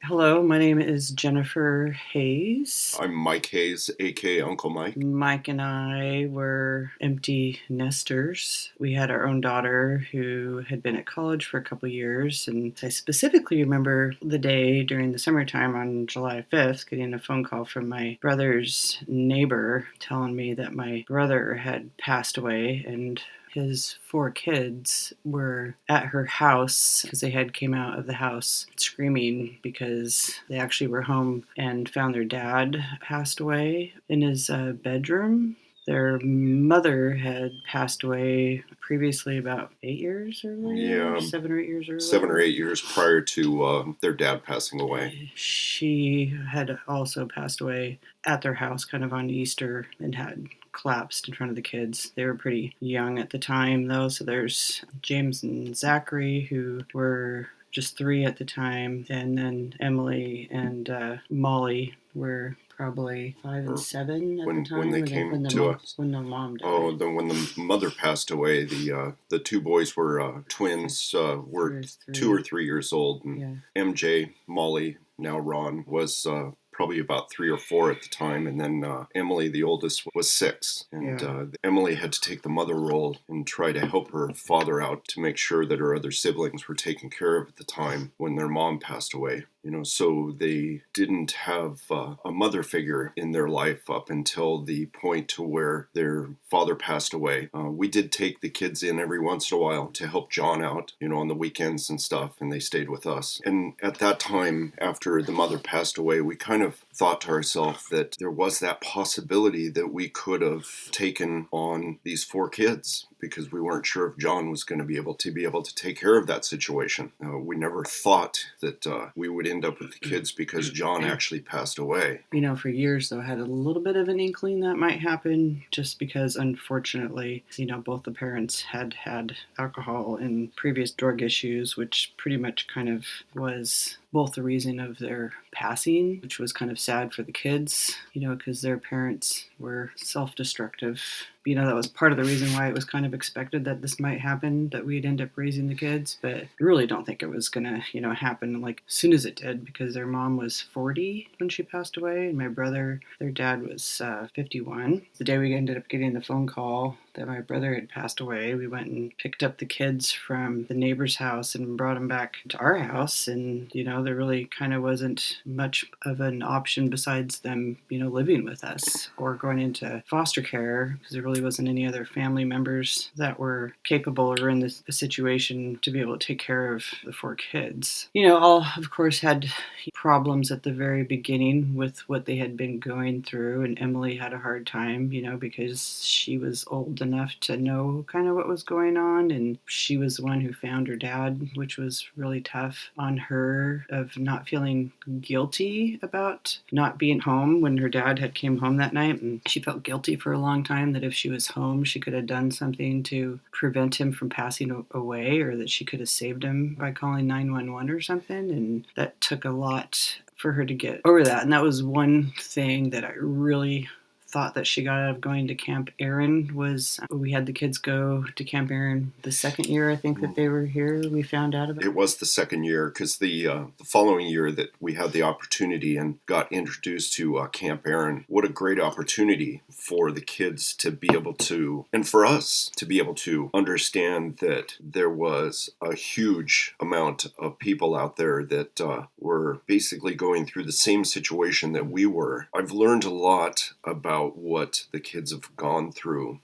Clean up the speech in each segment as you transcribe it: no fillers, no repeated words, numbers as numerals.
Hello, my name is Jennifer Hayes. I'm Mike Hayes, aka Uncle Mike. Mike and I were empty nesters. We had our own daughter who had been at college for a couple years, and I specifically remember the day during the summertime on July 5th getting a phone call from my brother's neighbor telling me that my brother had passed away and his 4 kids were at her house because they had came out of the house screaming because they actually were home and found their dad passed away in his bedroom. Their mother had passed away previously about 8 years earlier, Yeah, 7 or 8 years 7 or 8 years prior to their dad passing away. She had also passed away at their house kind of on Easter and had collapsed in front of the kids. They were pretty young at the time, though. So there's James and Zachary, who were just 3 at the time, and then Emily and Molly were probably 5 and 7 at the When time they came to us. when the mom died. Oh, then when the mother passed away, the two boys were twins, were 2 or 3 years old, and Yeah. MJ, Molly, now Ron, was probably about 3 or 4 at the time, and then Emily, the oldest, was 6, and Yeah. Emily had to take the mother role and try to help her father out to make sure that her other siblings were taken care of at the time when their mom passed away. So they didn't have a mother figure in their life up until the point to where their father passed away. We did take the kids in every once in a while to help John out, on the weekends and stuff, and they stayed with us. And at that time, after the mother passed away, we kind of thought to ourselves that there was that possibility that we could have taken on these 4 kids because we weren't sure if John was going to be able to take care of that situation. We never thought that we would end up with the kids because John actually passed away. For years, though, I had a little bit of an inkling that might happen just because, unfortunately, both the parents had alcohol and previous drug issues, which pretty much kind of was both the reason of their passing, which was kind of sad for the kids, because their parents were self-destructive. That was part of the reason why it was kind of expected that this might happen, that we'd end up raising the kids. But I really don't think it was going to, happen like as soon as it did, because their mom was 40 when she passed away, and my brother, their dad, was 51. The day we ended up getting the phone call that my brother had passed away, we went and picked up the kids from the neighbor's house and brought them back to our house. And, there really kind of wasn't much of an option besides them, living with us or going into foster care, because there really wasn't any other family members that were capable or in the situation to be able to take care of the 4 kids. All, of course, had problems at the very beginning with what they had been going through, and Emily had a hard time, because she was old enough to know kind of what was going on, and she was the one who found her dad, which was really tough on her, of not feeling guilty about not being home when her dad had came home that night, and she felt guilty for a long time that if she was home she could have done something to prevent him from passing away, or that she could have saved him by calling 911 or something, and that took a lot for her to get over that. And that was one thing that I really thought that she got out of going to Camp Erin. Was we had the kids go to Camp Erin the second year, I think, that they were here. We found out about it. Was the second year, because the following year that we had the opportunity and got introduced to Camp Erin, what a great opportunity for the kids to be able to, and for us to be able to understand that there was a huge amount of people out there that were basically going through the same situation that we were. I've learned a lot about what the kids have gone through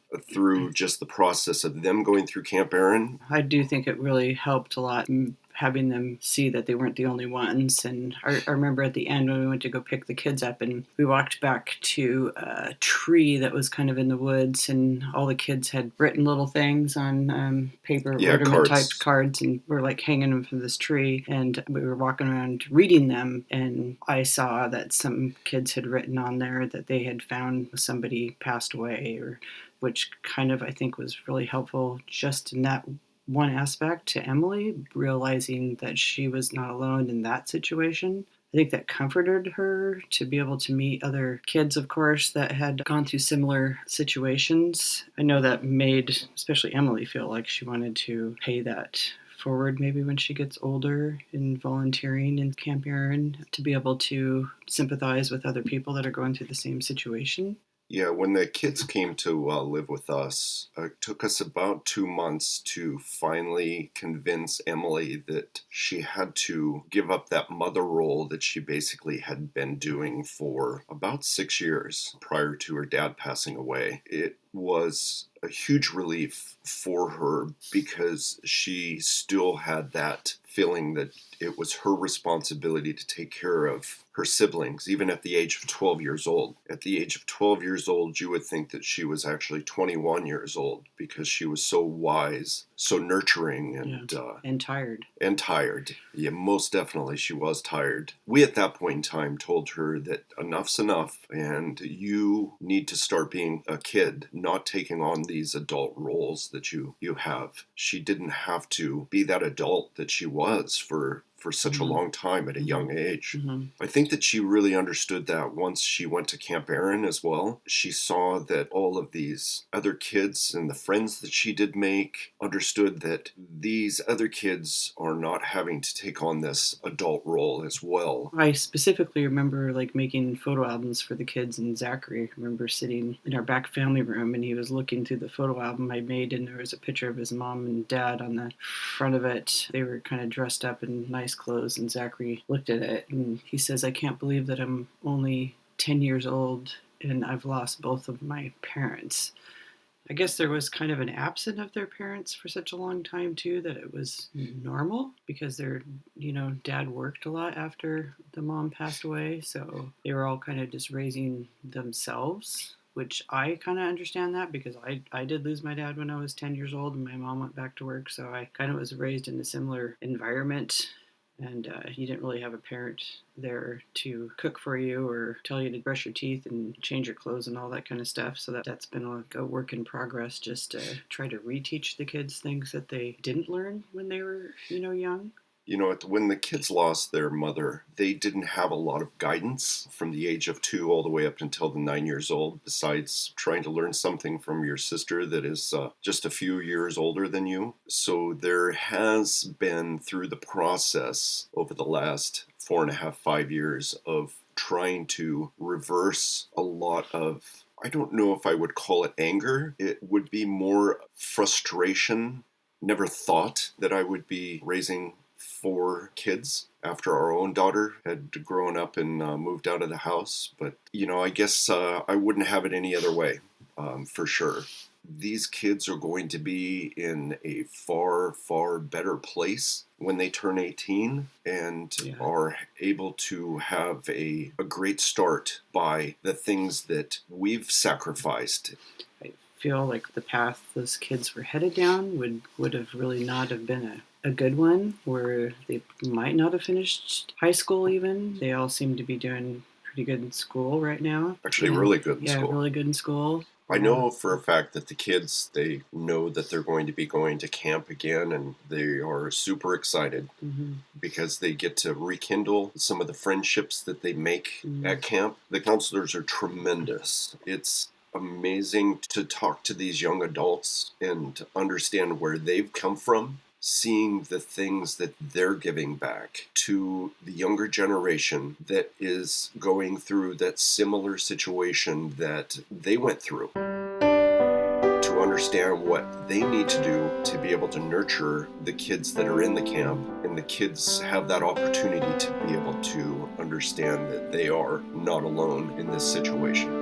just the process of them going through Camp Erin. I do think it really helped a lot, having them see that they weren't the only ones. And I remember at the end when we went to go pick the kids up, and we walked back to a tree that was kind of in the woods, and all the kids had written little things on paper, ornament typed cards, and we're like hanging them from this tree, and we were walking around reading them, and I saw that some kids had written on there that they had found somebody passed away, or which kind of I think was really helpful just in that one aspect to Emily, realizing that she was not alone in that situation. I think that comforted her to be able to meet other kids, of course, that had gone through similar situations. I know that made especially Emily feel like she wanted to pay that forward maybe when she gets older in volunteering in Camp Erin to be able to sympathize with other people that are going through the same situation. Yeah, when the kids came to live with us, it took us about 2 months to finally convince Emily that she had to give up that mother role that she basically had been doing for about 6 years prior to her dad passing away. It was a huge relief for her because she still had that feeling that it was her responsibility to take care of her siblings, even at the age of 12 years old. At the age of 12 years old, you would think that she was actually 21 years old because she was so wise, so nurturing, and tired. And tired. Yeah, most definitely she was tired. We at that point in time told her that enough's enough and you need to start being a kid, not taking on these adult roles that you have. She didn't have to be that adult that she was for such a long time at a young age. I think that she really understood that once she went to Camp Erin as well. She saw that all of these other kids and the friends that she did make understood that these other kids are not having to take on this adult role as well. I specifically remember making photo albums for the kids, and Zachary, I remember sitting in our back family room and he was looking through the photo album I made, and there was a picture of his mom and dad on the front of it. They were kind of dressed up in nice clothes, and Zachary looked at it and he says, "I can't believe that I'm only 10 years old and I've lost both of my parents." I guess there was kind of an absence of their parents for such a long time too, that it was normal because their, dad worked a lot after the mom passed away. So they were all kind of just raising themselves, which I kind of understand that because I did lose my dad when I was 10 years old and my mom went back to work. So I kind of was raised in a similar environment. And you didn't really have a parent there to cook for you or tell you to brush your teeth and change your clothes and all that kind of stuff. So that's been a work in progress, just to try to reteach the kids things that they didn't learn when they were, young. When the kids lost their mother, they didn't have a lot of guidance from the age of 2 all the way up until the 9 years old, besides trying to learn something from your sister that is just a few years older than you. So there has been, through the process over the last 4.5, 5 years, of trying to reverse a lot of, I don't know if I would call it anger. It would be more frustration. Never thought that I would be raising 4 kids after our own daughter had grown up and moved out of the house. But, I guess I wouldn't have it any other way, for sure. These kids are going to be in a far, far better place when they turn 18 and are able to have a great start by the things that we've sacrificed. I feel like the path those kids were headed down would have really not have been a good one, where they might not have finished high school even. They all seem to be doing pretty good in school right now. Actually, really good in school. Yeah, really good in school. I know for a fact that the kids, they know that they're going to be going to camp again, and they are super excited because they get to rekindle some of the friendships that they make at camp. The counselors are tremendous. It's amazing to talk to these young adults and understand where they've come from, seeing the things that they're giving back to the younger generation that is going through that similar situation that they went through. To understand what they need to do to be able to nurture the kids that are in the camp, and the kids have that opportunity to be able to understand that they are not alone in this situation.